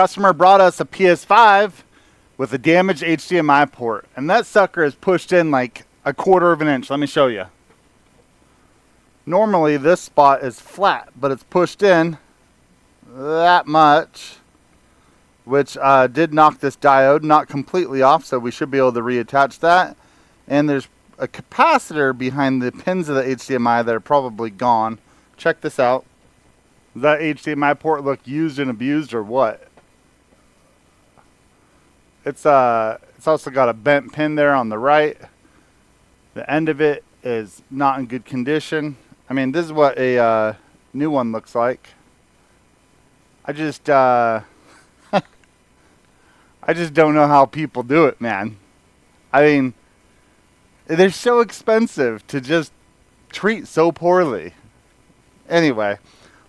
customer brought us a PS5 with a damaged HDMI port, and that sucker is pushed in like a quarter of an inch. Let me show you. Normally this spot is flat, but it's pushed in that much, which did knock this diode not completely off, so we should be able to reattach that. And there's a capacitor behind the pins of the HDMI that are probably gone. Check this out. Does that HDMI port look used and abused or what? It's also got a bent pin there on the right. The end of it is not in good condition. I mean, this is what a new one looks like. I just don't know how people do it, man. I mean, they're so expensive to just treat so poorly. Anyway,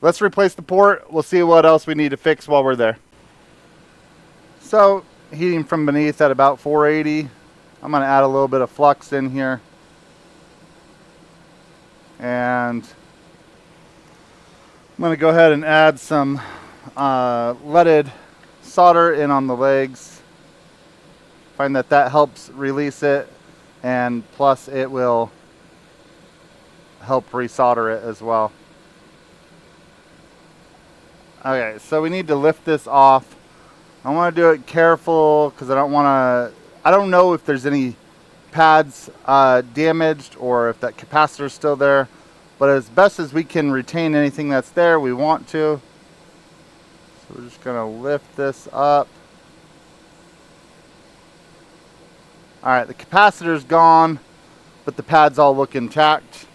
let's replace the port. We'll see what else we need to fix while we're there. So, heating from beneath at about 480. I'm going to add a little bit of flux in here. And I'm going to go ahead and add some leaded solder in on the legs. Find that helps release it, and plus it will help resolder it as well. Okay, so we need to lift this off. I want to do it careful because I don't know if there's any pads damaged or if that capacitor is still there, but as best as we can retain anything that's there, we want to. So we're just going to lift this up. Alright, the capacitor's gone, but the pads all look intact.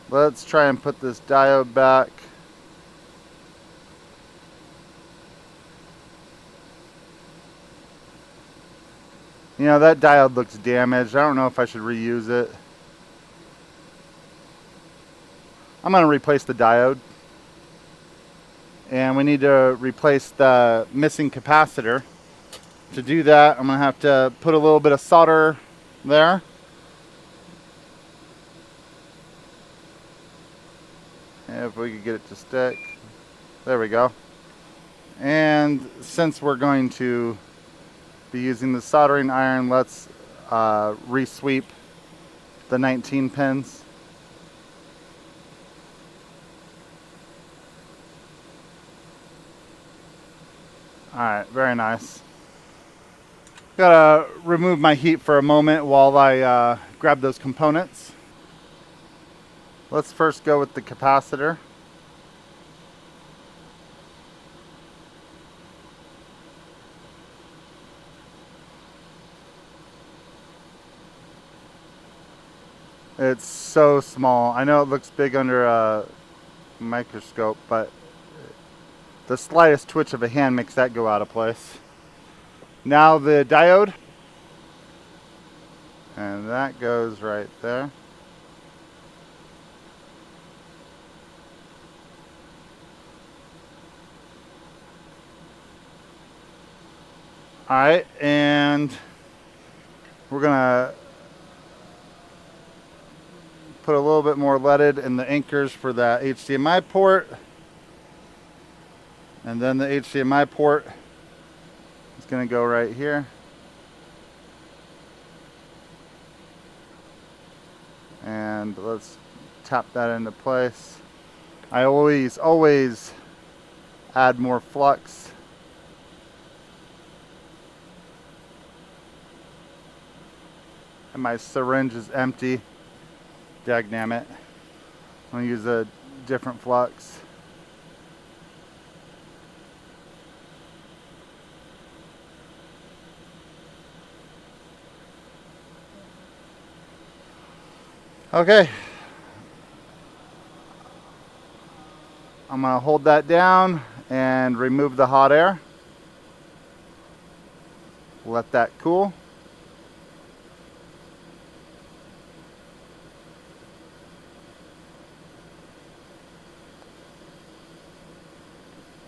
Let's try and put this diode back. You know, that diode looks damaged. I don't know if I should reuse it. I'm going to replace the diode. And we need to replace the missing capacitor. To do that, I'm going to have to put a little bit of solder there. If we could get it to stick. There we go. And since we're going to be using the soldering iron, let's re-sweep the 19 pins. Alright, very nice. Gotta remove my heat for a moment while I grab those components. Let's first go with the capacitor. It's so small. I know it looks big under a microscope, but the slightest twitch of a hand makes that go out of place. Now the diode. And that goes right there. Alright, and we're gonna put a little bit more leaded in the anchors for that HDMI port. And then the HDMI port is going to go right here. And let's tap that into place. I always add more flux. And my syringe is empty. Dagnammit. I'm going to use a different flux. Okay. I'm going to hold that down and remove the hot air. Let that cool.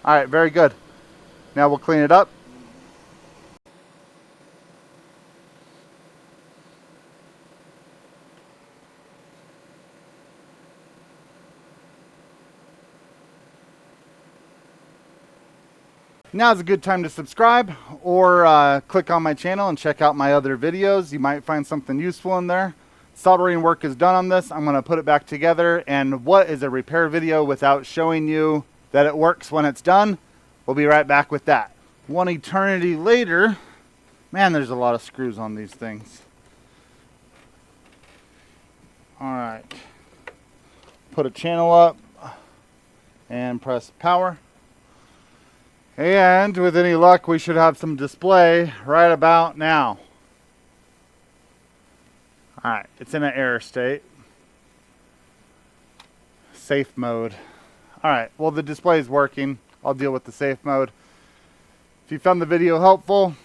All right, very good. Now we'll clean it up. Now's a good time to subscribe or click on my channel and check out my other videos. You might find something useful in there. Soldering work is done on this. I'm going to put it back together. And what is a repair video without showing you that it works when it's done? We'll be right back with that. One eternity later. Man, there's a lot of screws on these things. All right. Put a channel up and press power. And with any luck, we should have some display right about now. All right, it's in an error state. Safe mode. All right, well, the display is working. I'll deal with the safe mode. If you found the video helpful,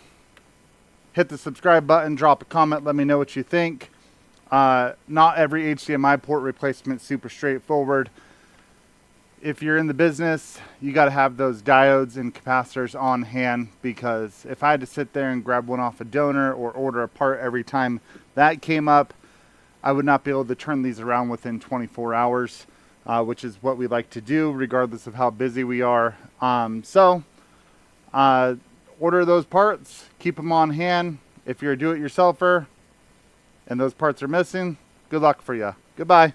hit the subscribe button, drop a comment, let me know what you think. Not every HDMI port replacement is super straightforward. If you're in the business, you got to have those diodes and capacitors on hand, because if I had to sit there and grab one off a donor or order a part every time that came up, I would not be able to turn these around within 24 hours, which is what we like to do regardless of how busy we are. Order those parts, keep them on hand. If you're a do-it-yourselfer and those parts are missing, good luck for you. Goodbye.